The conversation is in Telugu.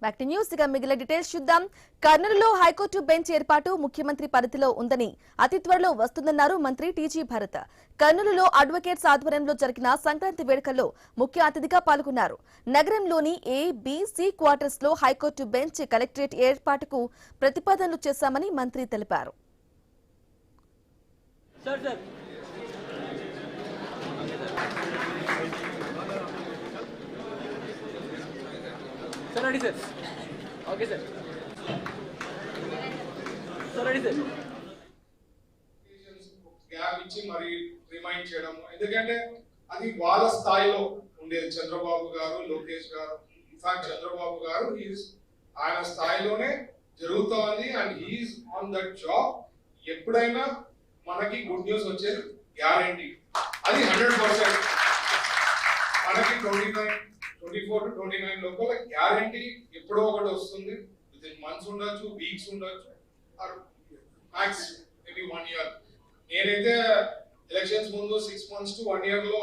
బ్యాక్ టు న్యూస్ గా మిగిలిన డీటెయిల్స్ చూద్దాం. కర్నూలులో హైకోర్టు బెంచ్ ఏర్పాటు ముఖ్యమంత్రి పరిధిలో ఉందని అతి త్వరలో వస్తుందన్నారు మంత్రి టీజీ భరత్. కర్నూలులో అడ్వకేట్స్ ఆధ్వర్యంలో జరిగిన సంక్రాంతి వేడుకల్లో ముఖ్య అతిథిగా పాల్గొన్నారు. నగరంలోని ఏ, బి, సి క్వార్టర్స్ లో హైకోర్టు బెంచ్ కలెక్టరేట్ ఏర్పాటుకు ప్రతిపాదనలు చేశామని మంత్రి తెలిపారు. Ready sir. Okay sir. Ready sir. Gap ఇచ్చి మరి రిమైండ్ చేయడం, ఎందుకంటే అది వాళ్ళ స్థాయిలో ఉండేది. చంద్రబాబు గారు, లోకేష్ గారు, ఇన్ఫాక్ట్ చంద్రబాబు గారు ఆయన స్థాయిలోనే జరుగుతోంది and he's on that job. ఎప్పుడైనా మనకి గుడ్ న్యూస్ వచ్చేది గ్యారంటీ, అది 100%. మనకి 24 to 29 లోపల గ్యారంటీ ఎప్పుడో ఒకటి వస్తుంది. విత్ ఇన్ మంత్స్ ఉండొచ్చు, వీక్స్ ఉండొచ్చు, ఆర్ మ్యాక్స్ మేబీ 1 year. నేనైతే ఎలక్షన్స్ ముందు 6 months to 1 year లో